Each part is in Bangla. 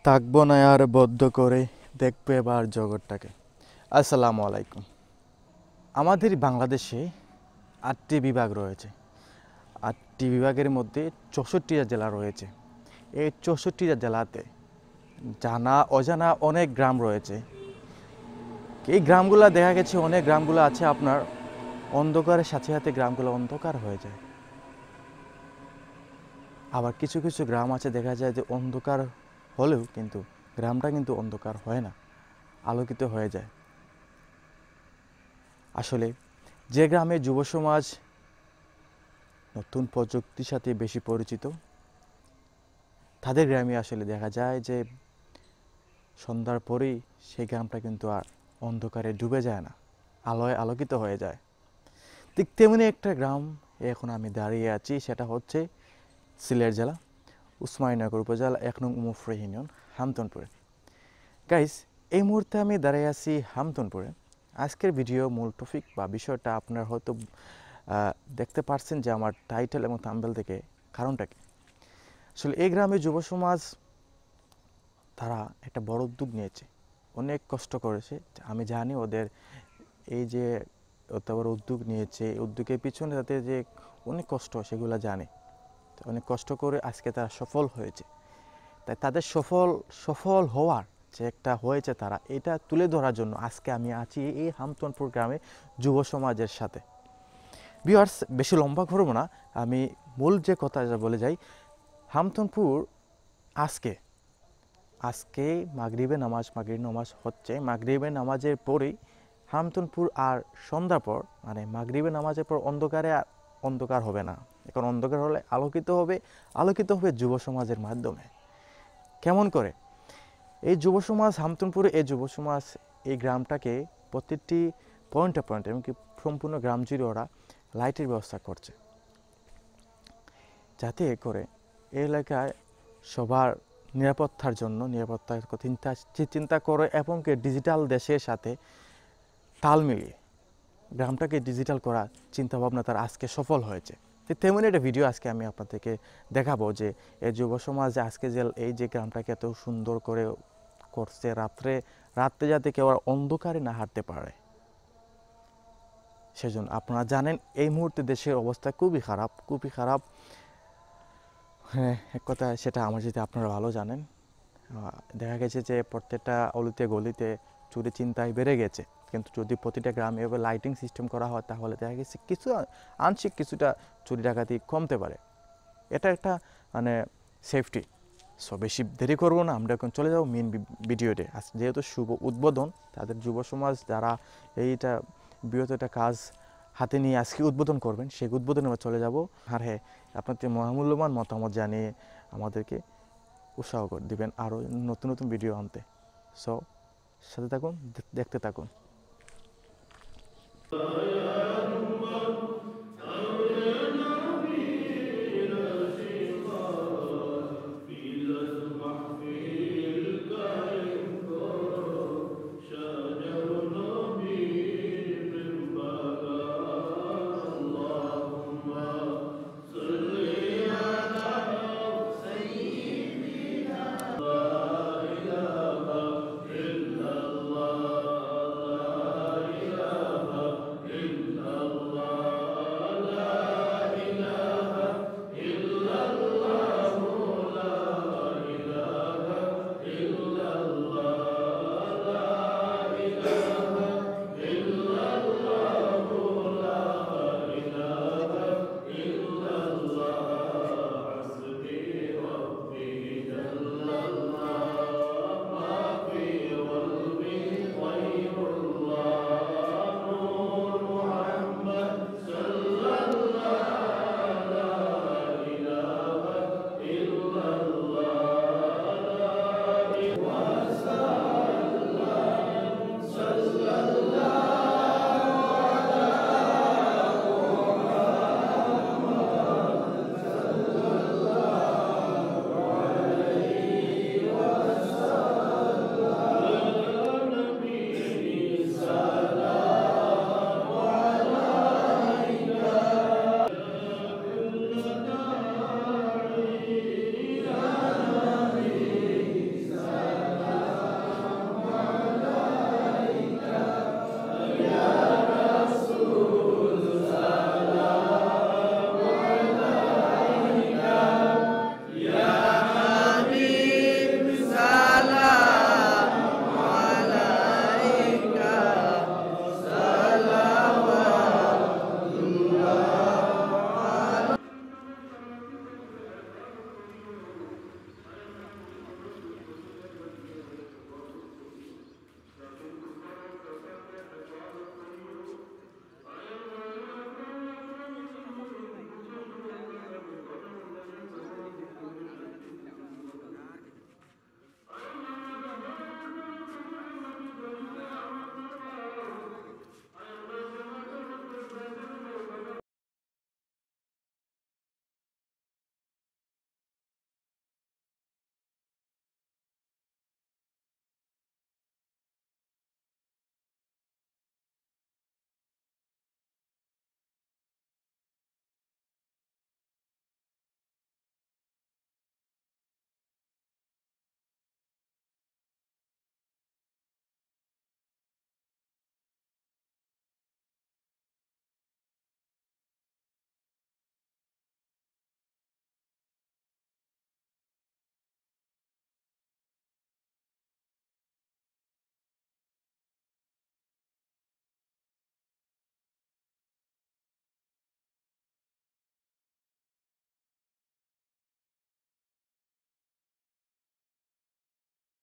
থাকবো না আর বদ্ধ করে, দেখবে এবার জগৎটাকে। আসসালামু আলাইকুম। আমাদের বাংলাদেশে ৮টি বিভাগ রয়েছে। ৮টি বিভাগের মধ্যে ৬৪টা জেলা রয়েছে। এই ৬৪টা জেলাতে জানা অজানা অনেক গ্রাম রয়েছে। এই গ্রামগুলো দেখা গেছে, অনেক গ্রামগুলো আছে আপনার অন্ধকারের সাথে সাথে গ্রামগুলো অন্ধকার হয়ে যায়। আবার কিছু কিছু গ্রাম আছে দেখা যায় যে অন্ধকার হলেও কিন্তু গ্রামটা কিন্তু অন্ধকার হয় না, আলোকিত হয়ে যায়। আসলে যে গ্রামে যুব সমাজ নতুন প্রযুক্তির সাথে বেশি পরিচিত, তাদের গ্রামে আসলে দেখা যায় যে সন্ধ্যার পরেই সেই গ্রামটা কিন্তু আর অন্ধকারে ডুবে যায় না, আলোয় আলোকিত হয়ে যায়। ঠিক তেমনি একটা গ্রাম এখন আমি দাঁড়িয়ে আছি, সেটা হচ্ছে সিলেট জেলা উসমানীনগর উপজেলা ১ নং উমরফরে ইউনিয়ন হামতনপুরে। গাইস, এই মুহূর্তে আমি দাঁড়িয়ে আছি হামতনপুরে। আজকের ভিডিও মূল টপিক বা বিষয়টা আপনার হয়তো দেখতে পারছেন যে আমার টাইটেল এবং থাম্বনেল থেকে কারণটা কি। আসলে এই গ্রামে যুব সমাজ তারা একটা বড় উদ্যোগ নিয়েছে, অনেক কষ্ট করেছে। আমি জানি ওদের এই যে অত বড় উদ্যোগ নিয়েছে, উদ্যোগের পিছনে তাদের যে অনেক কষ্ট সেগুলো জানে। অনেক কষ্ট করে আজকে তারা সফল হয়েছে। তাই তাদের সফল হওয়ার যে একটা হয়েছে, তারা এটা তুলে ধরার জন্য আজকে আমি আছি এই হামতনপুর গ্রামে যুব সমাজের সাথে। ভিউয়ার্স, বেশি লম্বা করব না, আমি মূল যে কথাটা বলে যাই। হামতনপুর আজকে আজকে মাগরিবের নামাজ হচ্ছে। মাগরিবের নামাজের পরেই হামতনপুর আর সন্ধ্যার পর, মানে মাগরিবের নামাজের পর অন্ধকার হবে না। এখন অন্ধকার হলে আলোকিত হবে যুব সমাজের মাধ্যমে। কেমন করে এই যুব সমাজ হামতনপুরে, এই যুব সমাজ এই গ্রামটাকে প্রত্যেকটি পয়েন্টে এমনকি সম্পূর্ণ গ্রাম জুড়ে ওরা লাইটের ব্যবস্থা করছে, যাতে করে এই এলাকায় সবার নিরাপত্তার জন্য নিরাপত্তার চিন্তা করে এবং ডিজিটাল দেশের সাথে তাল মিলিয়ে গ্রামটাকে ডিজিটাল করার চিন্তাভাবনা তার আজকে সফল হয়েছে। তেমনি একটা ভিডিও আজকে আমি আপনাদেরকে দেখাবো যে এই যুব সমাজ আজকে যে এই যে গ্রামটাকে এত সুন্দর করে করছে, রাত্রে যাতে কেউ আর অন্ধকারে না হাঁটতে পারে। সেজন্য আপনারা জানেন এই মুহূর্তে দেশের অবস্থা খুবই খারাপ। হ্যাঁ, এক কথা সেটা আমার যদি আপনারা ভালো জানেন। দেখা গেছে যে প্রত্যেকটা অলিতে গলিতে চুরি চিন্তায় বেড়ে গেছে, কিন্তু যদি প্রতিটা গ্রামে এভাবে লাইটিং সিস্টেম করা হয় তাহলে দেখা গেছে আংশিক কিছুটা চুরি ডাকাতি কমতে পারে। এটা একটা মানে সেফটি। সো বেশি দেরি করবো না, আমরা এখন চলে যাবো মেন ভিডিওতে। যেহেতু শুভ উদ্বোধন, তাদের যুব সমাজ যারা এইটা বৃহৎ একটা কাজ হাতে নিয়ে আজকে উদ্বোধন করবেন, সেই উদ্বোধনে আমরা চলে যাব। আর হ্যাঁ, আপনাদের মহামূল্যবান মতামত জানিয়ে আমাদেরকে উৎসাহ করে দিবেন আরও নতুন নতুন ভিডিও আনতে। সো সাথে থাকুন, দেখতে থাকুন।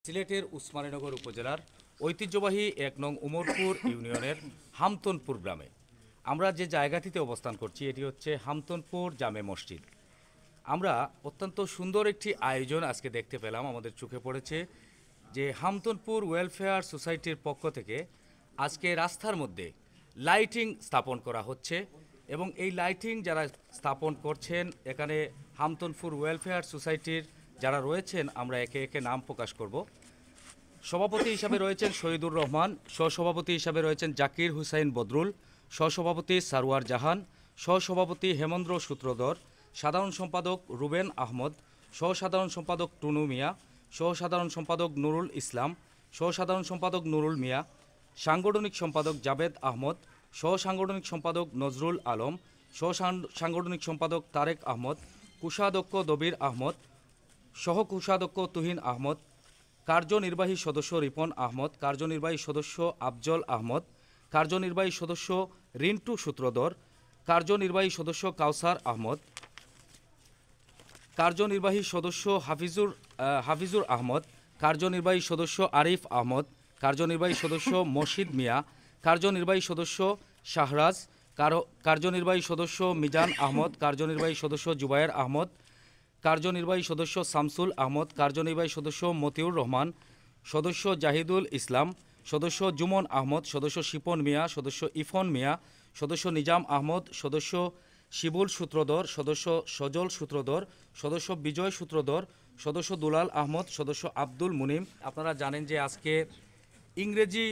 সিলেটের উসমানীনগর উপজেলার ঐতিহ্যবাহী ১ নং উমরপুর ইউনিয়নের হামতনপুর গ্রামে আমরা যে জায়গাটিতে অবস্থান করছি এটি হচ্ছে হামতনপুর জামে মসজিদ। আমরা অত্যন্ত সুন্দর একটি আয়োজন আজকে দেখতে পেলাম, আমাদের চোখে পড়েছে যে হামতনপুর ওয়েলফেয়ার সোসাইটির পক্ষ থেকে আজকে রাস্তার মধ্যে লাইটিং স্থাপন করা হচ্ছে এবং এই লাইটিং যারা স্থাপন করছেন এখানে হামতনপুর ওয়েলফেয়ার সোসাইটির যারা রয়েছেন আমরা একে একে নাম প্রকাশ করব। সভাপতি হিসাবে রয়েছেন শহীদুর রহমান, সহসভাপতি হিসাবে রয়েছেন জাকির হুসাইন বদরুল, সহসভাপতি সারোয়ার জাহান, সহসভাপতি হেমন্দ্র সূত্রধর, সাধারণ সম্পাদক রুবেন আহমদ, সহসাধারণ সম্পাদক টুনু মিয়া, সহসাধারণ সম্পাদক নুরুল ইসলাম, সহসাধারণ সম্পাদক নুরুল মিয়া, সাংগঠনিক সম্পাদক জাবেদ আহমদ, সহসাংগঠনিক সম্পাদক নজরুল আলম, সহসাংগঠনিক সম্পাদক তারেক আহমদ, কোষাধ্যক্ষ দবির আহমদ, সহকোষাধ্যক্ষ তুহিন আহমদ, কার্যনির্বাহী সদস্য রিপন আহমদ, কার্যনির্বাহী সদস্য আফজল আহমদ, কার্যনির্বাহী সদস্য রিন্টু সূত্রধর, কার্যনির্বাহী সদস্য কাউসার আহমদ, কার্যনির্বাহী সদস্য হাফিজুর আহমদ, কার্যনির্বাহী সদস্য আরিফ আহমদ, কার্যনির্বাহী সদস্য মসজিদ মিয়া, কার্যনির্বাহী সদস্য শাহরাজ, কার্যনির্বাহী সদস্য মিজান আহমদ, কার্যনির্বাহী সদস্য জুবায়ের আহমদ, কার্যনির্বাহী সদস্য শামসুল আহমদ, কার্যনির্বাহী সদস্য মতিউর রহমান, সদস্য জাহিদুল ইসলাম, সদস্য জুমন আহমদ, সদস্য শিপন মিয়া, সদস্য ইফন মিয়া, সদস্য নিজাম আহমদ, সদস্য শিবুল সূত্রধর, সদস্য সজল সূত্রধর, সদস্য বিজয় সূত্রধর, সদস্য দুলাল আহমদ, সদস্য আব্দুল মুনিম। আপনারা জানেন যে আজকে ইংরেজি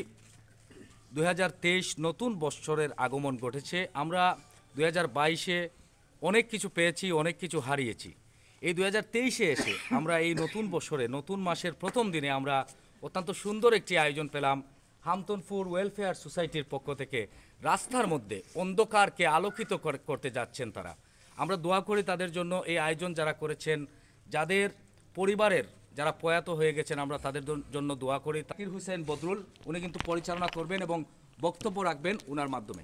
2023 নতুন বৎসরের আগমন ঘটেছে। আমরা 2022-এ অনেক কিছু পেয়েছি, অনেক কিছু হারিয়েছি। এই 2023-এ এসে আমরা এই নতুন বছরে নতুন মাসের প্রথম দিনে আমরা অত্যন্ত সুন্দর একটি আয়োজন পেলাম হামতনপুর ওয়েলফেয়ার সোসাইটির পক্ষ থেকে। রাস্তার মধ্যে অন্ধকারকে আলোকিত করতে যাচ্ছেন তারা। আমরা দোয়া করি তাদের জন্য, এই আয়োজন যারা করেছেন, যাদের পরিবারের যারা প্রয়াত হয়ে গেছেন আমরা তাদের জন্য দোয়া করি। জাকির হুসাইন বদরুল উনি কিন্তু পরিচালনা করবেন এবং বক্তব্য রাখবেন ওনার মাধ্যমে।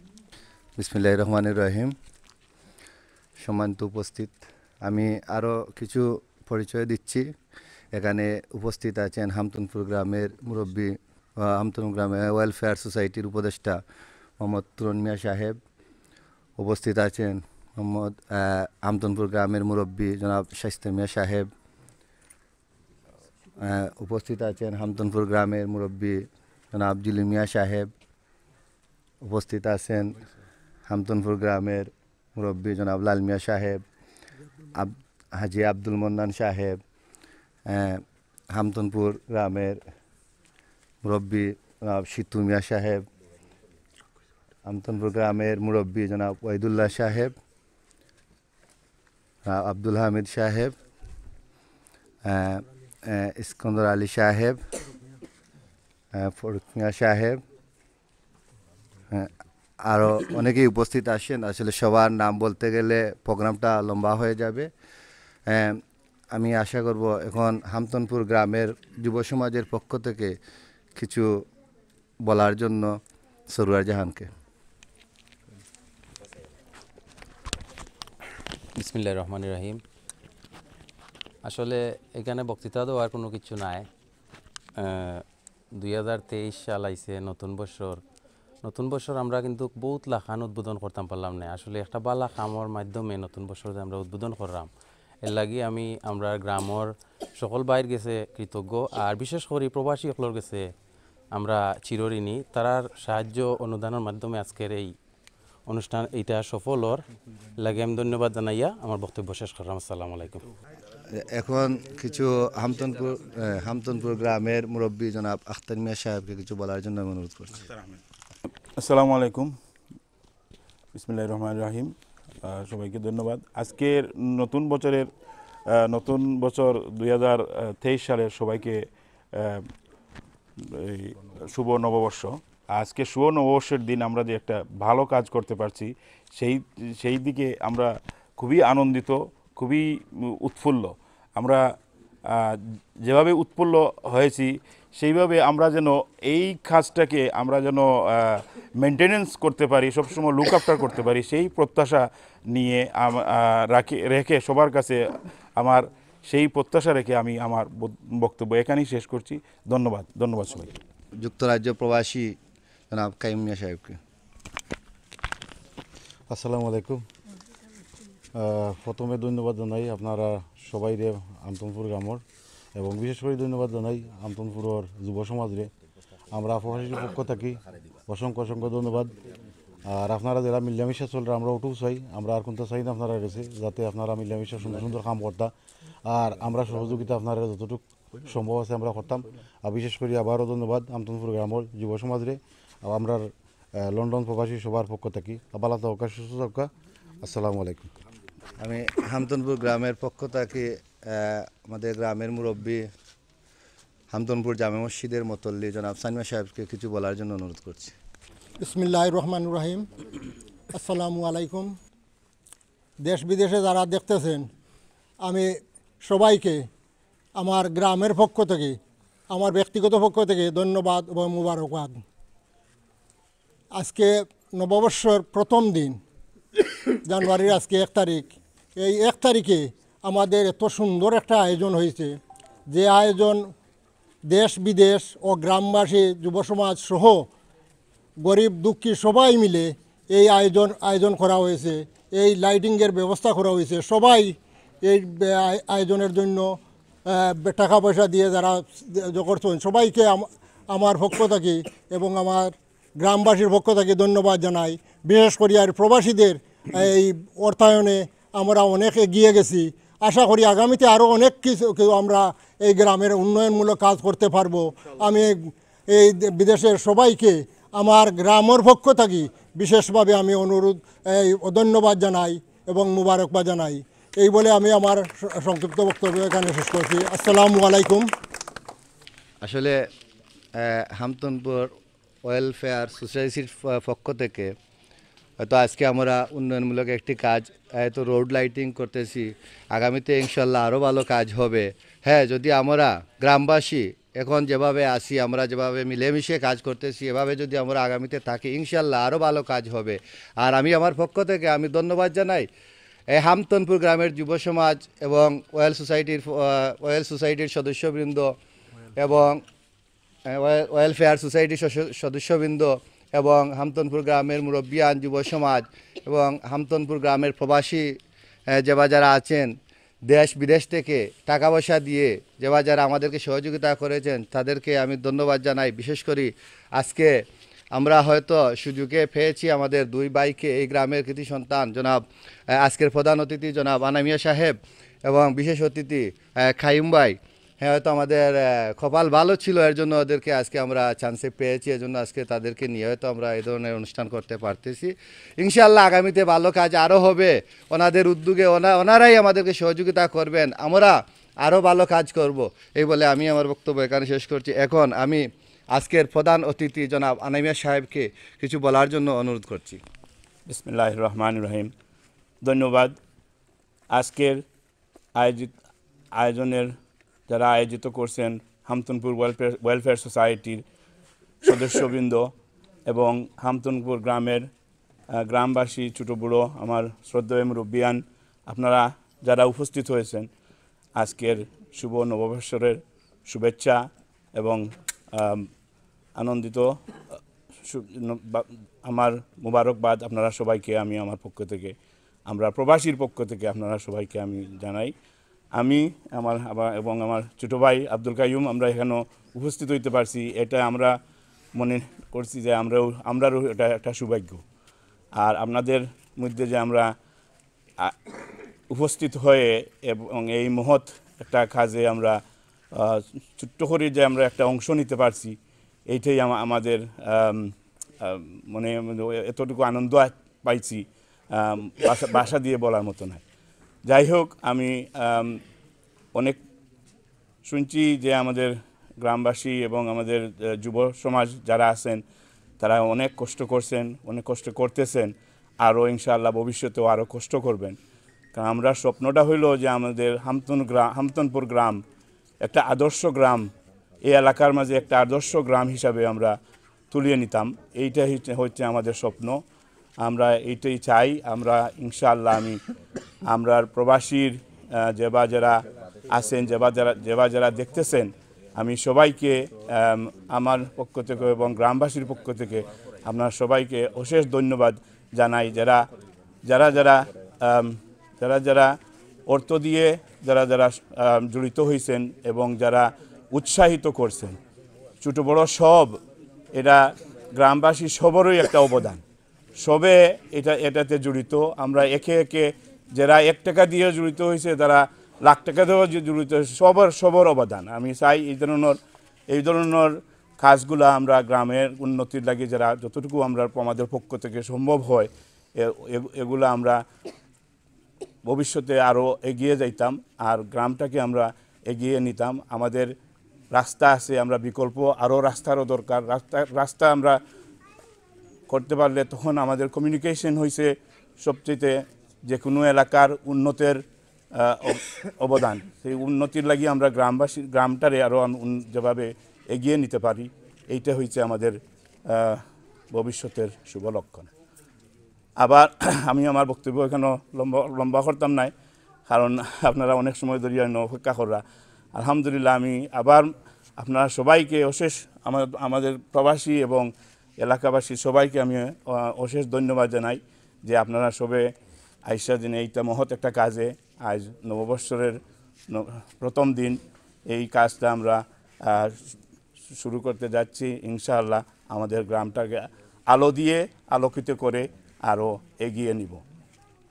বিসমিল্লাহির রহমানির রহিম। সম্মানিত উপস্থিত, আমি আরও কিছু পরিচয় দিচ্ছি। এখানে উপস্থিত আছেন হামতনপুর গ্রামের মুরব্বী, হামতনপুর গ্রামে ওয়েলফেয়ার সোসাইটির উপদেষ্টা মোহাম্মদ তুরন মিয়া সাহেব। উপস্থিত আছেন হামতনপুর গ্রামের মুরব্বী জনাব শাইস্তা মিয়া সাহেব। উপস্থিত আছেন হামতনপুর গ্রামের মুরব্বী জনাব জিলি মিয়া সাহেব। উপস্থিত আছেন হামতনপুর গ্রামের মুরব্বী জনাব লাল মিয়া সাহেব, হাজি আব্দুল মন্নান সাহেব। হামতনপুর গ্রামের মুরব্বী জনাব সিতু মিয়া সাহেব, হামতনপুর গ্রামের মুরব্বী জনাব ওয়াইদুল্লাহ সাহেব, আব্দুল হামিদ সাহেব, ইস্কন্দর আলী সাহেব, ফরুক মিয়া সাহেব, আরও অনেকেই উপস্থিত আসেন। আসলে সবার নাম বলতে গেলে প্রোগ্রামটা লম্বা হয়ে যাবে। আমি আশা করব এখন হামতনপুর গ্রামের যুব সমাজের পক্ষ থেকে কিছু বলার জন্য সরোয়ার জাহানকে। বিসমিল্লাহির রহমানির রহিম। আসলে এখানে বক্তৃতা দেওয়ার কোনো কিছু নাই। 2023 সাল আইছে, নতুন বছর আমরা কিন্তু বহুত লাখান উদ্বোধন করতাম পারলাম না। আসলে একটা বালা কামর মাধ্যমে নতুন বছর আমরা উদ্বোধন করলাম, এর লাগি আমরা গ্রামের সকল বাইর গেছে কৃতজ্ঞ, আর বিশেষ করে প্রবাসী সকলের গেছে আমরা চিরঋণী। তারার সাহায্য অনুদানের মাধ্যমে আজকের এই অনুষ্ঠান এইটা সফলর লাগে আমি ধন্যবাদ জানাইয়া আমার বক্তব্য শেষ করলাম। আসসালামু আলাইকুম। এখন কিছু হামতনপুর গ্রামের মুরব্বী জনাব আখতার মিয়া সাহেবকে কিছু বলার জন্য আমি অনুরোধ করছি। আসসালামু আলাইকুম, বিসমিল্লাহির রহমানির রহিম। সবাইকে ধন্যবাদ। আজকের নতুন বছর 2023 সালের সবাইকে শুভ নববর্ষ। আজকে শুভ নববর্ষের দিন আমরা যে একটা ভালো কাজ করতে পারছি সেই দিকে আমরা খুবই আনন্দিত, খুবই উৎফুল্ল। আমরা যেভাবে উৎফুল্ল হয়েছি সেইভাবে আমরা যেন এই কাজটাকে আমরা যেন মেনটেনেন্স করতে পারি, সবসময় লুক আফটার করতে পারি, সেই প্রত্যাশা নিয়ে রেখে সবার কাছে আমার সেই প্রত্যাশা রেখে আমি আমার বক্তব্য এখানেই শেষ করছি। ধন্যবাদ সবাই। যুক্তরাজ্য প্রবাসী জনাব কাইম মিয়া সাহেবকে। আসসালামু আলাইকুম। প্রথমে ধন্যবাদ জানাই আপনারা সবাই রে আমতনপুর গ্রামের, এবং বিশেষ করে ধন্যবাদ জানাই আমতনপুরের যুব সমাজরে। আমরা প্রবাসীর পক্ষ থাকি অসংখ্য ধন্যবাদ। আর আপনারা যারা মিলামিশা চলরা আমরা ওটুকু চাই, আমরা আর কোনটা চাই না আপনারা গেছে, যাতে আপনারা মিলামিশা সুন্দর কাম করতা, আর আমরা সহযোগিতা আপনারা যতটুকু সম্ভব আছে আমরা করতাম। আর বিশেষ করে আবারও ধন্যবাদ আমতনপুর গ্রামের যুব সমাজরে, আমরা লন্ডন প্রবাসী সবার পক্ষ থাকি। আবালা তহকা সুস্থ থাকা। আসসালামু আলাইকুম। আমি হামতনপুর গ্রামের পক্ষ থেকে আমাদের গ্রামের মুরব্বী হামতনপুর জামে মসজিদের মতল্লি জনাব সানিয়া সাহেবকে কিছু বলার জন্য অনুরোধ করছি। বিসমিল্লাহির রহমানির রহিম। আসসালামু আলাইকুম। দেশ বিদেশে যারা দেখতেছেন, আমি সবাইকে আমার গ্রামের পক্ষ থেকে, আমার ব্যক্তিগত পক্ষ থেকে ধন্যবাদ এবং মুবারকবাদ। আজকে নববর্ষর প্রথম দিন, জানুয়ারির আজকে 1 তারিখ। এই 1 তারিখে আমাদের এত সুন্দর একটা আয়োজন হয়েছে, যে আয়োজন দেশ বিদেশ ও গ্রামবাসী যুব সমাজ সহ গরিব দুঃখী সবাই মিলে এই আয়োজন করা হয়েছে। এই লাইটিংয়ের ব্যবস্থা করা হয়েছে। সবাই এই আয়োজনের জন্য টাকা পয়সা দিয়ে যারা করছেন, সবাইকে আমার পক্ষ থেকে এবং আমার গ্রামবাসীর পক্ষ থেকে ধন্যবাদ জানাই। বিশেষ করে আর প্রবাসীদের এই অর্থায়নে আমরা অনেক এগিয়ে গেছি। আশা করি আগামীতে আরও অনেক কিছু আমরা এই গ্রামের উন্নয়নমূলক কাজ করতে পারবো। আমি এই বিদেশের সবাইকে আমার গ্রামের পক্ষ থেকে বিশেষভাবে আমি ধন্যবাদ জানাই এবং মুবারকবাদ জানাই। এই বলে আমি আমার সংক্ষিপ্ত বক্তব্য এখানে শেষ করছি। আসসালামু আলাইকুম। আসলে হামতনপুর ওয়েলফেয়ার সোসাইটির পক্ষ থেকে হয়তো আজকে আমরা উন্নয়নমূলক একটি কাজ, তো রোড লাইটিং করতেছি, আগামীতে ইনশাল্লাহ আরও ভালো কাজ হবে। হ্যাঁ, যদি আমরা গ্রামবাসী এখন যেভাবে আসি, আমরা যেভাবে মিলেমিশে কাজ করতেছি, এভাবে যদি আমরা আগামীতে থাকি, ইনশাল্লাহ আরও ভালো কাজ হবে। আর আমি আমার পক্ষ থেকে আমি ধন্যবাদ জানাই এই হামতনপুর গ্রামের যুব সমাজ এবং ওয়েল সোসাইটির সদস্যবৃন্দ এবং ওয়েলফেয়ার সোসাইটির সদস্যবৃন্দ এবং হামতনপুর গ্রামের মুরব্বিয়ান যুব সমাজ এবং হামতনপুর গ্রামের প্রবাসী যারা আছেন, দেশ বিদেশ থেকে টাকা পয়সা দিয়ে যারা আমাদেরকে সহযোগিতা করেছেন, তাদেরকে আমি ধন্যবাদ জানাই। বিশেষ করে আজকে আমরা হয়তো সুযোগে পেয়েছি আমাদের 2 ভাইকে, এই গ্রামের কৃতি সন্তান জনাব আজকের প্রধান অতিথি জনাব আনামিয়া সাহেব এবং বিশেষ অতিথি খাইম ভাই। হ্যাঁ, হয়তো আমাদের কপাল ভালো ছিল, এর জন্য ওদেরকে আজকে আমরা চান্সে পেয়েছি, এর জন্য আজকে তাদেরকে নিয়ে হয়তো আমরা এই ধরনের অনুষ্ঠান করতে পারতেছি। ইনশাআল্লাহ আগামীতে ভালো কাজ আরও হবে, ওনাদের উদ্যোগে ওনারাই আমাদেরকে সহযোগিতা করবেন, আমরা আরও ভালো কাজ করব। এই বলে আমি আমার বক্তব্য এখানে শেষ করছি। এখন আমি আজকের প্রধান অতিথি জনাব আনামিয়া সাহেবকে কিছু বলার জন্য অনুরোধ করছি। বিসমিল্লাহির রহমানির রহিম। ধন্যবাদ। আজকের আয়োজনের যারা আয়োজিত করছেন, হামতনপুর ওয়েলফেয়ার সোসাইটির সদস্যবৃন্দ এবং হামতনপুর গ্রামের গ্রামবাসী, ছোটো বুড়ো, আমার শ্রদ্ধেয় মুরব্বিয়ান, আপনারা যারা উপস্থিত হয়েছেন, আজকের শুভ নববর্ষের শুভেচ্ছা এবং আনন্দিত আমার মুবারকবাদ আপনারা সবাইকে আমি আমার পক্ষ থেকে, আমরা প্রবাসীর পক্ষ থেকে আপনারা সবাইকে আমি জানাই। আমি এবং আমার ছোটো ভাই আব্দুল কাইয়ুম আমরা এখানেও উপস্থিত হইতে পারছি, এটা আমরা মনে করছি যে আমরাও এটা একটা সৌভাগ্য। আর আপনাদের মধ্যে যে আমরা উপস্থিত হয়ে এবং এই মহৎ একটা কাজে আমরা ছোট্ট করে যে আমরা একটা অংশ নিতে পারছি, এইটাই আমাদের মানে এতটুকু আনন্দ পাইছি ভাষা দিয়ে বলার মতো নয়। যাই হোক, আমি অনেক শুনছি যে আমাদের গ্রামবাসী এবং আমাদের যুব সমাজ যারা আছেন, তারা অনেক কষ্ট করছেন, অনেক কষ্ট করতেছেন, আরও ইনশাআল্লাহ ভবিষ্যতেও আরও কষ্ট করবেন। কারণ আমরা স্বপ্নটা হইল যে আমাদের হামতনপুর গ্রাম একটা আদর্শ গ্রাম, এই এলাকার মাঝে একটা আদর্শ গ্রাম হিসাবে আমরা তুলিয়ে নিতাম। এইটাই হচ্ছে আমাদের স্বপ্ন, আমরা এইটাই চাই। আমরা ইনশাআল্লাহ আমরা প্রবাসীর যারা আছেন যারা দেখতেছেন, আমি সবাইকে আমার পক্ষ থেকে এবং গ্রামবাসীর পক্ষ থেকে আপনার সবাইকে অশেষ ধন্যবাদ জানাই। যারা অর্থ দিয়ে যারা জড়িত হয়েছেন এবং যারা উৎসাহিত করছেন, ছোট বড় সব, এটা গ্রামবাসী সবারই একটা অবদান, সবে এটাতে জড়িত। আমরা একে একে যারা 1 টাকা দিয়ে জড়িত হয়েছে, তারা লাখ টাকা দিয়েও জড়িত হয়েছে, সবার অবদান। আমি চাই এই ধরনের কাজগুলো আমরা গ্রামের উন্নতির লাগে যারা যতটুকু আমরা আমাদের পক্ষ থেকে সম্ভব হয় এগুলো আমরা ভবিষ্যতে আরও এগিয়ে যাইতাম, আর গ্রামটাকে আমরা এগিয়ে নিতাম। আমাদের রাস্তা আছে, আমরা বিকল্প আরও রাস্তারও দরকার। রাস্তা আমরা করতে পারলে তখন আমাদের কমিউনিকেশন হয়েছে সবচেয়ে যে কোনো এলাকার উন্নতির অবদান। সেই উন্নতির লাগি আমরা গ্রামটারে আরও যেভাবে এগিয়ে নিতে পারি, এইটা হয়েছে আমাদের ভবিষ্যতের শুভ লক্ষণ। আবার আমি আমার বক্তব্য এখানে লম্বা করতাম নাই, কারণ আপনারা অনেক সময় ধরে অপেক্ষা করা। আলহামদুলিল্লাহ, আমি আবার আপনারা সবাইকে অশেষ আমাদের প্রবাসী এবং এলাকাবাসী সবাইকে আমি অশেষ ধন্যবাদ জানাই যে আপনারা সবে আইসা দিনে এইটা মহৎ একটা কাজে, আজ নববৎসরের প্রথম দিন এই কাজটা আমরা শুরু করতে যাচ্ছি। ইনশাআল্লাহ আমাদের গ্রামটাকে আলো দিয়ে আলোকিত করে আরও এগিয়ে নিব।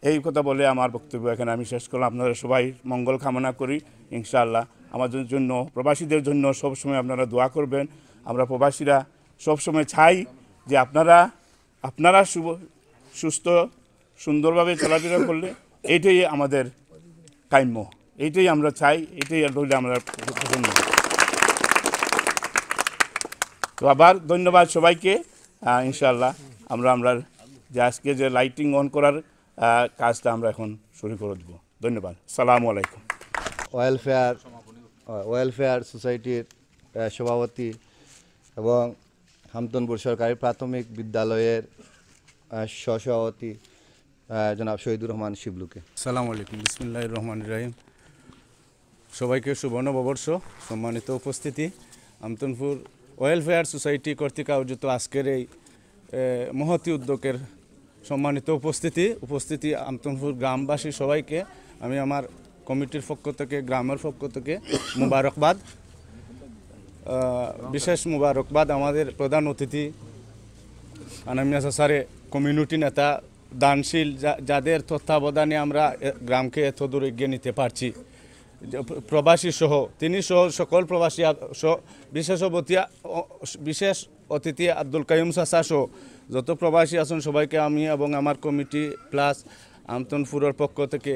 এই কথা বলে আমার বক্তব্য এখানে আমি শেষ করলাম। আপনারা সবাই মঙ্গল কামনা করি। ইনশাআল্লাহ আমাদের জন্য, প্রবাসীদের জন্য সবসময় আপনারা দোয়া করবেন। আমরা প্রবাসীরা সবসময় চাই যে আপনারা সুস্থ সুন্দরভাবে চলাফেরা করলে এইটাই আমাদের কাম্য, এইটাই আমরা চাই, এটাই হলে আমরা পছন্দ। তো আবার ধন্যবাদ সবাইকে। ইনশাআল্লাহ আমরা যে আজকে যে লাইটিং অন করার কাজটা আমরা এখন শুরু করে দেব। ধন্যবাদ। আসসালামু আলাইকুম। ওয়েলফেয়ার সোসাইটির সভাপতি এবং হামতনপুর সরকারি প্রাথমিক বিদ্যালয়ের সহসভাপতি জনাব শহীদুর রহমান শিবলুকে। আসসালামু আলাইকুম। বিসমিল্লাহির রহমানির রহিম। সবাইকে শুভ নববর্ষ। সম্মানিত উপস্থিতি, হামতনপুর ওয়েলফেয়ার সোসাইটি কর্তৃক আয়োজিত আজকের এই মহতি উদ্যোগের সম্মানিত উপস্থিতি হামতনপুর গ্রামবাসী সবাইকে আমি আমার কমিটির পক্ষ থেকে, গ্রামের পক্ষ থেকে মুবারকবাদ, বিশেষ মুবারকবাদ আমাদের প্রধান অতিথি আনামিয়া সাসারে, কমিউনিটি নেতা, দানশীল, যাদের তত্ত্বাবধানে আমরা গ্রামকে এত দূর এগিয়ে নিতে পারছি, প্রবাসী সহ, তিনি সহ সকল প্রবাসী, বিশেষ অতিথি আব্দুল কাইয়ুম চাচা সহ যত প্রবাসী আছেন সবাইকে আমি এবং আমার কমিটি প্লাস হামতনপুরের পক্ষ থেকে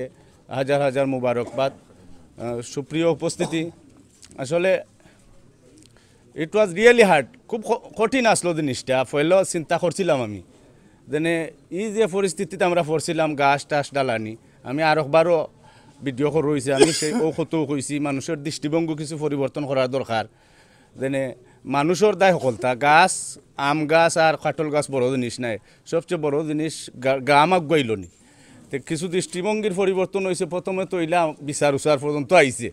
হাজার হাজার মুবারকবাদ। সুপ্রিয় উপস্থিতি, আসলে ইট ওয়াজ রিয়েলি হার্ড, খুব কঠিন আসলো জিনিসটা। পয়লেও চিন্তা করছিলাম আমি যেনে এই যে পরিস্থিতিতে আমরা পড়ছিলাম, গাছ টাছ ডালানি, আমি আরেকবারও ভিডিও রয়েছে, আমি সেই ঔষধও কইছি মানুষের দৃষ্টিভঙ্গি কিছু পরিবর্তন করার দরকার। যেনে মানুষের দায় সকলতা, গাছ, আম গাছ আর কাঠল গাছ বড় জিনিস নাই, সবচেয়ে বড় জিনিস গ্রাম আগুয়াইলনি। তো কিছু দৃষ্টিভঙ্গির পরিবর্তন হয়েছে। প্রথমে তো ইলা বিচার উচার পর্যন্ত আইছে,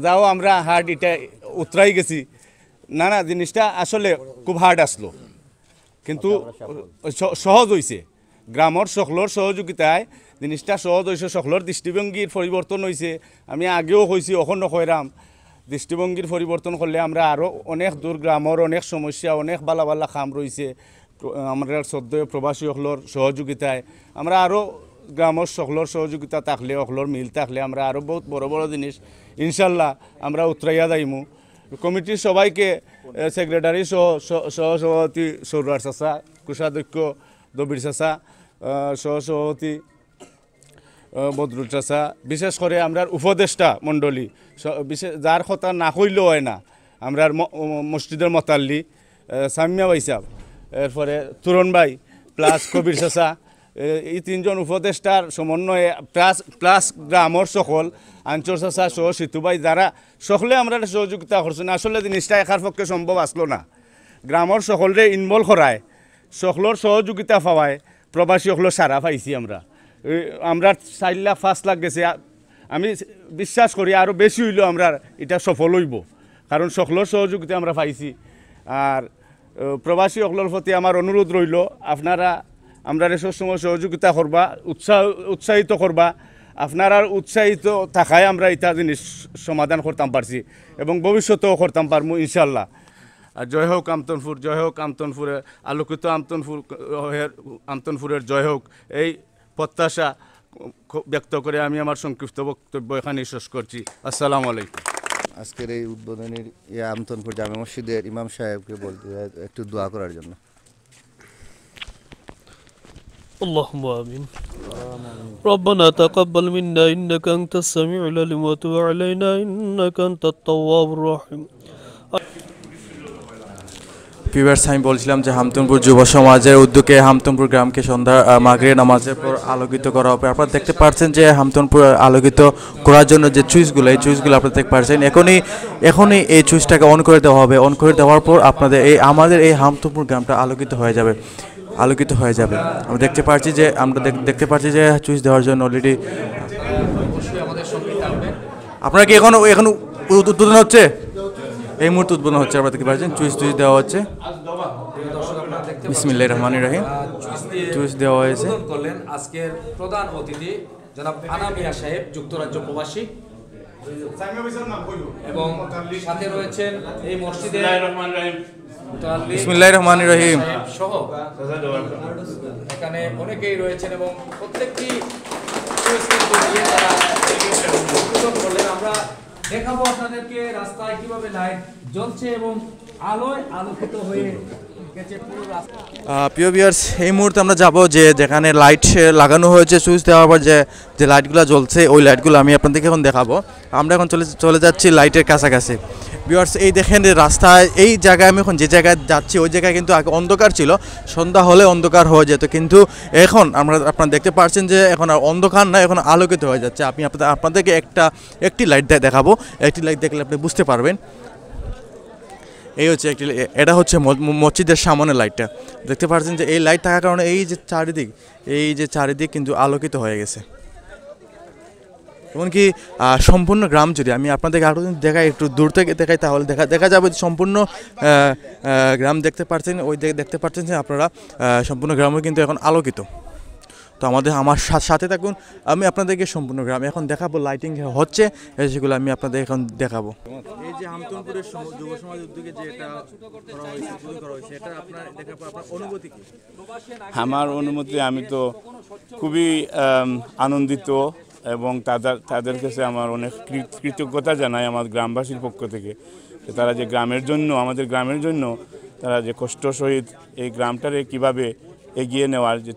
যাও আমরা হার্ড এটা উতরাই গেছি। না জিনিসটা আসলে খুব হার্ড আসলো, কিন্তু সহজ হয়েছে। গ্রামের সকলের সহযোগিতায় জিনিসটা সহজ হয়েছে, সকলের দৃষ্টিভঙ্গির পরিবর্তন হয়েছে। আমি আগেও কইছি, অখণ্ড কইরাম, দৃষ্টিভঙ্গির পরিবর্তন করলে আমরা আরও অনেক দূর, গ্রামের অনেক সমস্যা, অনেক বালা বালা কাম রয়েছে। আমরা শ্রদ্ধেয় প্রবাসী সকলের সহযোগিতায় আমরা আরও, গ্রামের সকলের সহযোগিতা থাকলে, সকলের মিল থাকলে আমরা আরও বহুত বড় বড় জিনিস ইনশাল্লাহ আমরা উতরাইয়া যাইমু। কমিটির সবাইকে, সেক্রেটারি সহসভাপতি সৌরার চাচা, কোষাধ্যক্ষ দবির চাচা, সহসভাপতি বদরুল চাচা, বিশেষ করে আমরা উপদেষ্টা মণ্ডলী, বিশেষ যার কথা না কইলেও হয় না, আমরা মসজিদের মতাল্লি সামিয়া ভাই সাহেব, এরপরে তুরন ভাই প্লাস কবির চাচা, এই তিনজন উপদেষ্টার সমন্বয়ে প্লাস গ্রামের সকল আঞ্চল চাচা সহ সিতুভাই, যারা সকলে আমরা সহযোগিতা করছেন। আসলে জিনিসটা একার পক্ষে সম্ভব আসলো না, গ্রামের সকলরে ইনভলভ করায়, সকলের সহযোগিতা পাওয়ায় প্রবাসী সকলের সারা পাইছি। আমরা 4 লাখ 5 লাখ গেছে, আমি বিশ্বাস করি আরও বেশি হইলেও আমরা এটা সফল হইব, কারণ সকলের সহযোগিতা আমরা পাইছি। আর প্রবাসী সকলের প্রতি আমার অনুরোধ রইল, আপনারা আমরা সব সময় সহযোগিতা করবা, উৎসাহিত করবা। আপনারা উৎসাহিত থাকায় আমরা এটা জিনিস সমাধান করতাম পারছি এবং ভবিষ্যতেও করতাম পারবো ইনশাল্লাহ। আর জয় হোক আমতনপুর, জয় হোক আমতনপুরের আলোকিত আমতনপুরের জয় হোক, এই প্রত্যাশা ব্যক্ত করে আমি আমার সংক্ষিপ্ত বক্তব্য এখানে শেষ করছি। আসসালামু আলাইকুম। আজকের এই উদ্বোধনীর আমতনপুর জামে মসজিদের ইমাম সাহেবকে বলতে একটু দোয়া করার জন্য। اللهم آمين. ربنا تقبل منا إنك أنت السميع العليم وتب علينا إنك أنت التواب الرحيم. ভিউয়ার্স, আমি বলছিলাম যে হামতনপুর যুব সমাজের উদ্যোগে হামতনপুর গ্রামকে সন্ধ্যা মাগরিব নামাজের পর আলোকিত করা হবে। আপনারা দেখতে পাচ্ছেন যে হামতনপুর আলোকিত করার জন্য যে সুইচগুলো, এই সুইচগুলো আপনারা দেখতে পাচ্ছেন। এখনই এই সুইচটাকে অন করে দেওয়া হবে। অন করে দেওয়ার পর আপনাদের আমাদের এই হামতনপুর গ্রামটা আলোকিত হয়ে যাবে। আমরা দেখতে পাচ্ছি যে সুইচ দেওয়ার জন্য অলরেডি আপনারা কি এখন উদ্বোধন হচ্ছে, এই মুহূর্তে উদ্বোধন হচ্ছে। আপনারা দেখতে পাচ্ছেন সুইচ দেওয়া হচ্ছে। বিসমিল্লাহির রহমানির রহিম। সুইচ দেওয়া হয়েছে। করলেন আজকের প্রধান অতিথি জনাব আনা মিয়া সাহেব, যুক্তরাজ্য প্রবাসী, এবং সাথে রয়েছেন এই মসজিদের বিসমিল্লাহির রহমানির রহিম সহ এখানে অনেকেই রয়েছেন এবং প্রত্যেকটি করলেন। আমরা দেখাবো আপনাদেরকে রাস্তায় কিভাবে লাইট জ্বলছে এবং আলোয় আলোকিত হয়ে গেছে পুরো রাস্তা। প্রিয় ভিউয়ার্স, এই মুহূর্তে আমরা যাব যে যেখানে লাইট লাগানো হয়েছে, সুইচ দেওয়ার পর যে লাইটগুলো জ্বলছে, ওই লাইটগুলো আমি আপনাদেরকে এখন দেখাবো। আমরা এখন চলে যাচ্ছি লাইটের কাছাকাছি। ভিউয়ার্স, এই দেখেন রাস্তায়, এই জায়গায় আমি এখন যে জায়গায় যাচ্ছি ওই জায়গায় কিন্তু আগে অন্ধকার ছিল, সন্ধ্যা হলে অন্ধকার হয়ে যেত, কিন্তু এখন আপনারা দেখতে পাচ্ছেন যে এখন আর অন্ধকার না, এখন আলোকিত হয়ে যাচ্ছে। আমি আপনাদেরকে একটি লাইট দেখাবো। একটি লাইট দেখলে আপনি বুঝতে পারবেন। এটা হচ্ছে মসজিদের সামনে লাইটটা। দেখতে পাচ্ছেন যে এই লাইট থাকার কারণে এই যে চারিদিক কিন্তু আলোকিত হয়ে গেছে। এমনকি সম্পূর্ণ গ্রাম জুড়ে, আমি আপনাদেরকে আরও দেখাই, একটু দূর থেকে দেখাই, তাহলে দেখা যাবে সম্পূর্ণ গ্রাম দেখতে পাচ্ছেন। দেখতে পাচ্ছেন যে আপনারা সম্পূর্ণ গ্রামও কিন্তু এখন আলোকিত। তো আমার সাথে থাকুন, আমি আপনাদেরকে সম্পূর্ণ গ্রাম এখন দেখাবো। লাইটিং হচ্ছে, সেগুলো আমি আপনাদের এখন দেখাবো। এই যে হামতনপুরের যুব সমাজ উদ্যোগে যে এটা করা হয়েছে, এটা আপনার দেখার পর আপনার অনুভূতি কি? আমার অনুমতি, আমি তো খুবই আনন্দিত এবং তাদের কাছে আমার অনেক কৃতজ্ঞতা জানাই আমার গ্রামবাসীর পক্ষ থেকে। তারা যে আমাদের গ্রামের জন্য তারা যে কষ্ট সহিত এই গ্রামটারে কিভাবে এগিয়ে নেওয়ার যে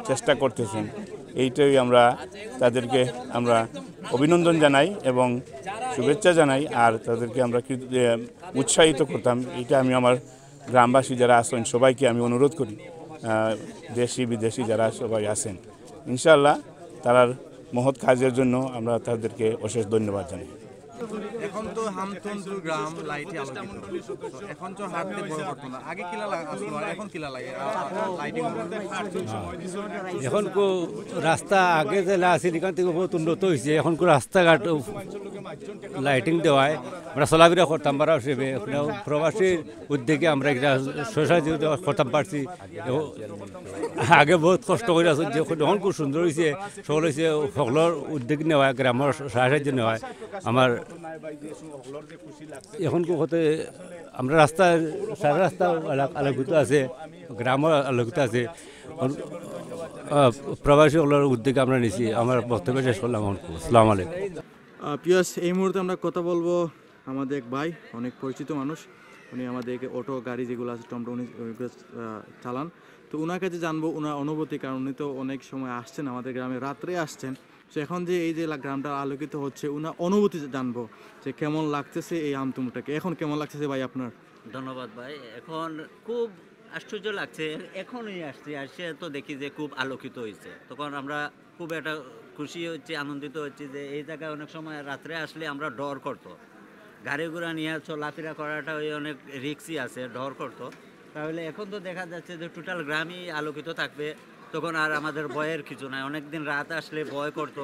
চেষ্টা করতেছেন, এইটাই তাদেরকে আমরা অভিনন্দন জানাই এবং শুভেচ্ছা জানাই। আর তাদেরকে আমরা উৎসাহিত করতাম। এটা আমি আমার গ্রামবাসী যারা আছেন সবাইকে আমি অনুরোধ করি, দেশি বিদেশি যারা সবাই আছেন, ইনশাআল্লাহ তার মহৎ কাজের জন্য আমরা তাদেরকে অশেষ ধন্যবাদ জানাই। এখন তো হামতনপুর গ্রাম লাইটে আলোকিত। এখন তো হাঁটতে ভয় করতো না, আগে কিলা আসলো, এখন কিলা লাগে লাইটিং। এখন রাস্তা আগে যে আছিল এখান থেকে বহুত উন্নত হয়েছে। এখন রাস্তাঘাট লাইটিং দেওয়ায় আমরা চলাফেরা করতাম পারা হিসেবে প্রবাসীর উদ্যোগে আমরা এটা সোসাইটি করতাম পারছি। আগে বহুত কষ্ট করে আসুন, যে এখন খুব সুন্দর হয়েছে। সকল হয়েছে সকলের উদ্যোগ নেওয়া, গ্রামের সাহায্য নেওয়া। আমার এখন হতে আমরা সারা রাস্তা আলোকিত আছে, গ্রামও আলোকিত আছে। প্রবাসী সকলের উদ্যোগে আমরা নিছি। আমার বক্তব্য শেষ করলাম। আসসালামু আলাইকুম। পিয়াস, এই মুহূর্তে আমরা কথা বলবো আমাদের এক ভাই, অনেক পরিচিত মানুষ। উনি আমাদের অটো গাড়ি যেগুলো আছে টমটম উনি চালান। তো ওনার কাছে জানবো ওনার অনুভূতি, কারণ উনি তো অনেক সময় আসছেন আমাদের গ্রামে, রাত্রে আসছেন। তো এখন যে এই যে গ্রামটা আলোকিত হচ্ছে, ওনার অনুভূতি জানবো যে কেমন লাগতেছে এই হামতনপুরটাকে। এখন কেমন লাগতেছে ভাই আপনার? ধন্যবাদ ভাই। এখন খুব আশ্চর্য লাগছে। এখনই আসছে তো দেখি যে খুব আলোকিত হয়েছে। তখন আমরা খুব একটা খুশি হচ্ছে, আনন্দিত হচ্ছে যে এই জায়গায় অনেক সময় রাত্রে আসলে আমরা ডর করতো, গাড়ি ঘোড়া নিয়ে চলাফেরা করাটা অনেক রিস্কি আছে, ডর করতো। তাহলে এখন তো দেখা যাচ্ছে যে টোটাল গ্রামই আলোকিত থাকবে, তখন আর আমাদের ভয়ের কিছু নাই। অনেকদিন রাত আসলে ভয় করতো,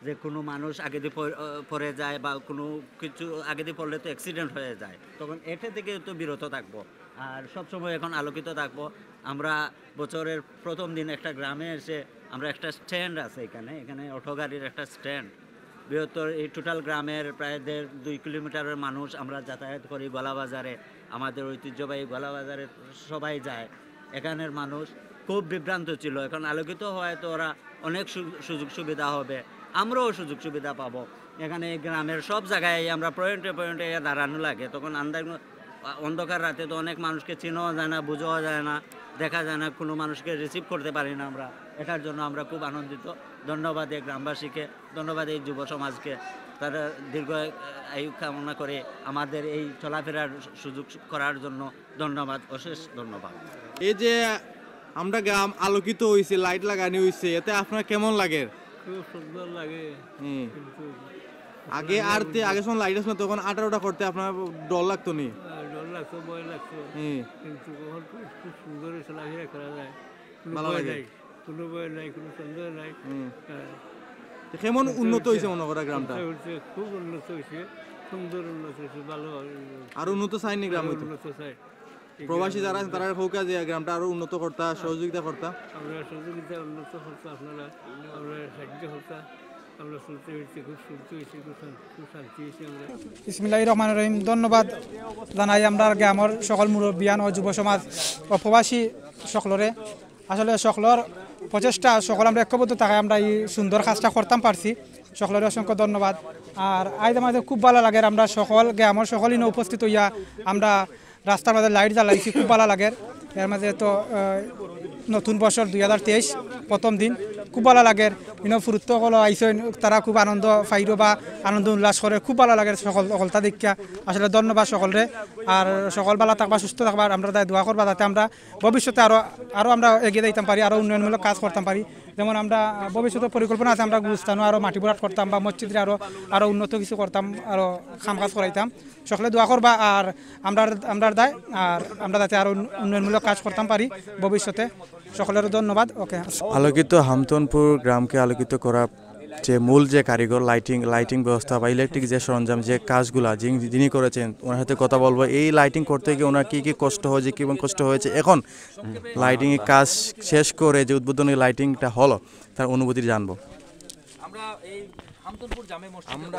যে কোনো মানুষ আগে দিয়ে পড়ে যায় বা কোনো কিছু আগে দিয়ে পড়লে তো অ্যাক্সিডেন্ট হয়ে যায়, তখন এটা থেকে তো বিরত থাকবো আর সবসময় এখন আলোকিত থাকবো। আমরা বছরের প্রথম দিন একটা গ্রামে এসে আমরা একটা স্ট্যান্ড আছে এখানে অটো গাড়ির একটা স্ট্যান্ড, বৃহত্তর এই টোটাল গ্রামের প্রায় 1.5-2 কিলোমিটারের মানুষ আমরা যাতায়াত করি গলাবাজারে, আমাদের ঐতিহ্যবাহী গলাবাজারে সবাই যায়। এখানের মানুষ খুব বিভ্রান্ত ছিল, এখন আলোকিত হওয়ায় তো ওরা অনেক সুযোগ সুবিধা হবে, আমরাও সুযোগ সুবিধা পাবো। এখানে গ্রামের সব জায়গায় আমরা পয়েন্টে পয়েন্টে দাঁড়ানো লাগে, তখন অন্ধকার রাতে তো অনেক মানুষকে চেনাও যায় না, বোঝাও যায় না, দেখা যায় না, কোনো মানুষকে রিসিভ করতে পারি না আমরা। এটার জন্য আমরা খুব আনন্দিত। ধন্যবাদ এই গ্রামবাসীকে, ধন্যবাদ এই যুব সমাজকে, তারা দীর্ঘ আয়ু কামনা করে আমাদের এই চলাফেরার সুযোগ করার জন্য ধন্যবাদ, অশেষ ধন্যবাদ। এই যে আমরা গ্রাম আলোকিত হয়েছে, লাইট লাগানো হয়েছে, এতে আপনার কেমন লাগে? খুব সুন্দর লাগে। কিন্তু আগে আগে যখন লাইট আসলো তখন আটারোটা করতে আপনার ডর লাগতো নি? ডর লাগতো, ভয় লাগতো, কিন্তু খুব সুন্দর চলাফেরা করা যায়, ভালো লাগে, কোনো ভয় নাই, কোনো সন্দেহ নাই। কেমন উন্নত হয়েছে মনে করা গ্রামটা? খুব উন্নত হয়েছে, সুন্দর উন্নত হয়েছে, ভালো। আর উন্নত চাইনি গ্রাম হইতো? উন্নত চাই। প্রবাসী যারা তারা হোকা যে গ্রামটা আরো উন্নত করতা, সহযোগিতা করতা? আমরা সহযোগিতা উন্নত করতো, আপনারা আমরা সাহায্য করতা, আমরা চলতে হয়েছে, খুব শুনতে হয়েছে, খুব শান্তি হয়েছে। আমরা বিসমিল্লাহির রহমানির রহিম। ধন্যবাদ জানাই আমরা গ্রামের সকল মুরব্বিয়ান ও যুব সমাজ ও প্রবাসী সকলরে। আসলে সকলের প্রচেষ্টা, সকল আমরা ঐক্যবদ্ধ থাকায় আমরা এই সুন্দর কাজটা করতাম পারছি, সকলের অসংখ্য ধন্যবাদ। আর আজ আমাদের খুব ভালো লাগে, আমরা সকল গ্রামের সকলই উপস্থিত হইয়া আমরা রাস্তার মাঝে লাইট জ্বালাইছি, খুব ভালো লাগে। এর মাঝে তো নতুন বছর 2023 প্রথম দিন, খুব ভালো লাগে। ফুরুত্ব সকল আইসেন, তারা খুব আনন্দ পাইর বা আনন্দ উল্লাস করে, খুব ভালো লাগে সকলটা দেখা। আসলে ধন্যবাদ সকলরে। আর সকল ভালো থাকবা, সুস্থ থাকবা, আমরা তাই দোয়া করবা যাতে আমরা ভবিষ্যতে আরও আমরা এগিয়ে দিতাম পারি, আরও উন্নয়নমূলক কাজ করতাম পারি। যেমন আমরা ভবিষ্যতে পরিকল্পনা আছে, আমরা গুরুস্থানও আরও মাটি ভরাট করতাম বা মসজিদে আরও উন্নত কিছু করতাম, আরও কাম কাজ করাইতাম। সকলে দোয়া করবা আর আমরা দায়, আর আমরা যাতে আরও উন্নয়নমূলক কাজ করতাম পারি ভবিষ্যতে। সকলের ধন্যবাদ। ওকে। আলোকিত হামতনপুর গ্রামকে আলোকিত করা যে মূল যে কারিগর, লাইটিং ব্যবস্থা বা ইলেকট্রিক যে সরঞ্জাম, যে কাজগুলা যিনি করেছেন, ওনার সাথে কথা বলবো। এই লাইটিং করতে গিয়ে ওনার কী কষ্ট হয়েছে, কী কষ্ট হয়েছে, এখন লাইটিংয়ের কাজ শেষ করে যে উদ্বোধনী লাইটিংটা হলো তার অনুভূতি জানবো। আমরা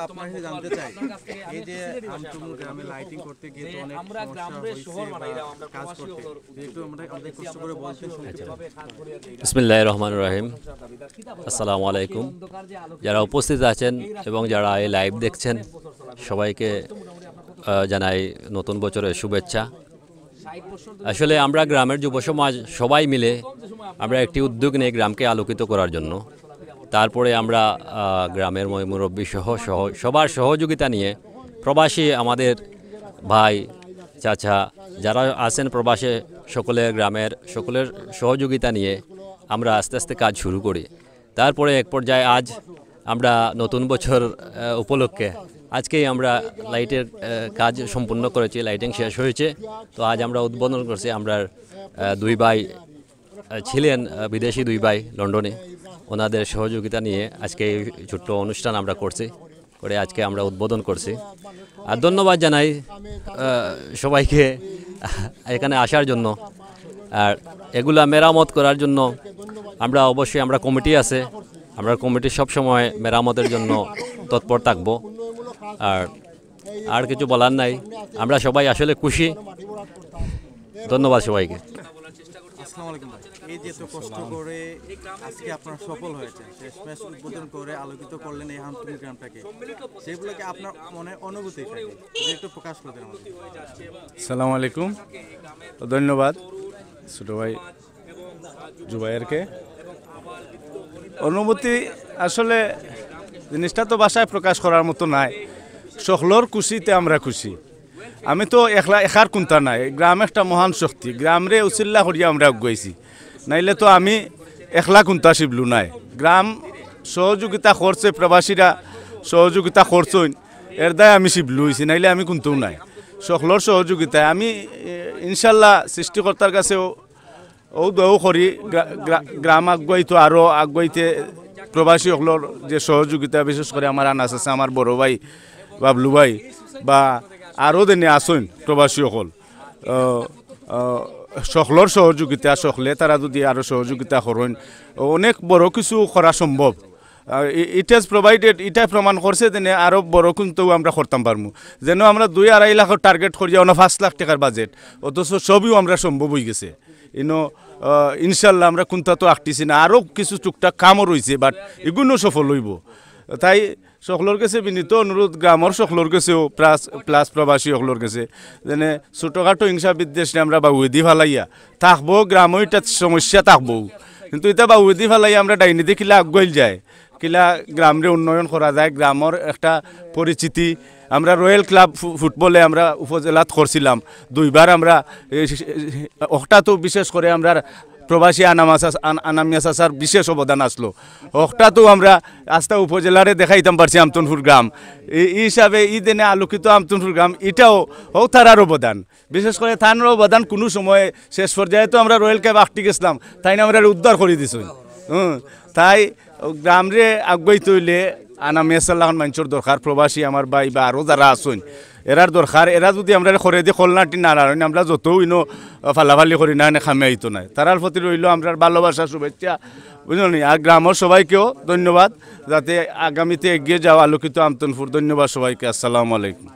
আপনার কাছে জানতে চাই, এই যে হামতনপুর গ্রামে লাইটিং করতে গিয়ে তো অনেক কাজ করতে, একটু আমরা অনেক কষ্ট করে বলতে শুনতে। বিসমিল্লাহির রহমানির রহিম। আসসালামু আলাইকুম। যারা উপস্থিত আছেন এবং যারা এই লাইভ দেখছেন, সবাইকে জানাই নতুন বছরের শুভেচ্ছা। আসলে আমরা গ্রামের যুব সমাজ সবাই মিলে আমরা একটি উদ্যোগ নিই গ্রামকে আলোকিত করার জন্য। তারপরে আমরা গ্রামের মুরব্বী সহ সবার সহযোগিতা নিয়ে, প্রবাসী আমাদের ভাই চাচা যারা আছেন প্রবাসে, গ্রামের সকলের সহযোগিতা নিয়ে আমরা আস্তে আস্তে কাজ শুরু করি। তারপরে এক পর্যায়ে আজ আমরা নতুন বছর উপলক্ষে আজকেই আমরা লাইটের কাজ সম্পূর্ণ করেছি, লাইটিং শেষ হয়েছে। তো আজ আমরা উদ্বোধন করছি। আমরা 2 ভাই ছিলেন, বিদেশি 2 ভাই লন্ডনে, ওনাদের সহযোগিতা নিয়ে আজকে এই ছোট্ট অনুষ্ঠান আমরা করছি, করে আজকে আমরা উদ্বোধন করছি। আর ধন্যবাদ জানাই সবাইকে এখানে আসার জন্য। আর এগুলা মেরামত করার জন্য আমরা কমিটি আছে, আমরা কমিটি সবসময় মেরামতের জন্য তৎপর থাকব। আর কিছু বলার নাই, আমরা সবাই আসলে খুশি। ধন্যবাদ সবাইকে। আসসালামু আলাইকুম ভাই। এই যে তো কষ্ট করে আজকে আপনারা সফল হয়েছে, শেষমেশ উদ্বোধন করে আলোকিত করলেন এই হামতনপুর গ্রামটাকে, সেগুলোকে আপনার মনে অনুভূতি একটু প্রকাশ করতেন আমাদের। আসসালামু আলাইকুম। ধন্যবাদ ছোটো ভাই জুবাইরকে। অনুভূতি আসলে জিনিসটা তো ভাষায় প্রকাশ করার মতো নাই। সকলের খুশিতে আমরা খুশি। আমি তো একার কুন্তা নাই, গ্রাম একটা মহান শক্তি, গ্রামরে উচিল্লা করিয়া আমরা আগুয়াইছি, নাইলে তো আমি একলা কুন্তা শিবলু নাই। গ্রাম সহযোগিতা করছে, প্রবাসীরা সহযোগিতা করছেন, এর দায় আমি শিবলু হয়েছি, নাইলে আমি কুন্তাও নাই। সকলের সহযোগিতায় আমি ইনশাল্লাহ সৃষ্টিকর্তার কাছে ও দোয়া করি গ্রাম আগুয়াইতো, আরও আগুয়াইতে প্রবাসী হকলর যে সহযোগিতা, বিশেষ করে আমার আনাস আছে, আমার বড় ভাই বাবলু ভাই বা আরও দিনে আসুন প্রবাসী হকল সকলর সহযোগিতা, সকলে তারা যদি আরও সহযোগিতা করেন অনেক বড় কিছু করা সম্ভব। ইট হ্যাজ প্রোভাইডেড, এটা প্রমাণ করছে যেন আরও বড় কিন্তু আমরা করতাম পারবো। যেন আমরা 2-2.5 লাখের টার্গেট করি না 5 লাখ টাকার বাজেট, অথচ সবই আমরা সম্ভব হয়ে গেছে। ইনশাল্লাহ আমরা কোনটা তো আঁকতেছি না, আরও কিছু টুকটাক কামও রয়েছে, বাট এগুলো সফল হইব। তাই সকলের কাছে বিনীত অনুরোধ, গ্রামের সকলের কাছেও প্লাস প্রবাসী সকলের কাছে যেন ছোটোখাটো হিংসা বিদ্বেষ আমরা বাউদি ফালাইয়া থাকবো, গ্রামও এটা সমস্যা থাকবো, কিন্তু এটা বাউদি ফালাইয়া আমরা ডাইনিতে কিলা আগুয়াইল যায়, কিলা গ্রামরে উন্নয়ন করা যায়, গ্রামের একটা পরিচিতি। আমরা রয়্যাল ক্লাব ফুটবলে আমরা উপজেলাত করছিলাম 2বার, আমরা ওটা তো বিশেষ করে আমরা প্রবাসী আনামিয়া চাচার বিশেষ অবদান আসলো, ওটা তো আমরা আস্তা উপজেলারে দেখাইতাম পারছি আমতনপুর গ্রাম। এই হিসাবে দিনে আলোকিত আমতনপুর গ্রাম, এটাও তারার অবদান, বিশেষ করে থানার অবদান কোনো সময়ে শেষ পর্যায়ে তো আমরা রয়্যাল ক্লাব আঁকতে গেছিলাম, তাই না আমরা উদ্ধার করে দিছি। তাই গ্রামরে আগুয়াই তৈলে আনামিয়া সাল্লাহন মানুষের দরকার, প্রবাসী আমার ভাই বা আরও যারা আসুন এরার দরকার। এরা যদি আমরা করে দিয়ে খোলনাটি না রাখেন, আমরা যতও ইনো ফালাফালি করি না খামে আইতো না। তারার প্রতি রইল আমরা ভালোবাসা, শুভেচ্ছা, বুঝলি। আর গ্রামের সবাইকেও ধন্যবাদ, যাতে আগামীতে এগিয়ে যাওয়া আলোকিত আমতনপুর। ধন্যবাদ সবাইকে, আসসালামু আলাইকুম।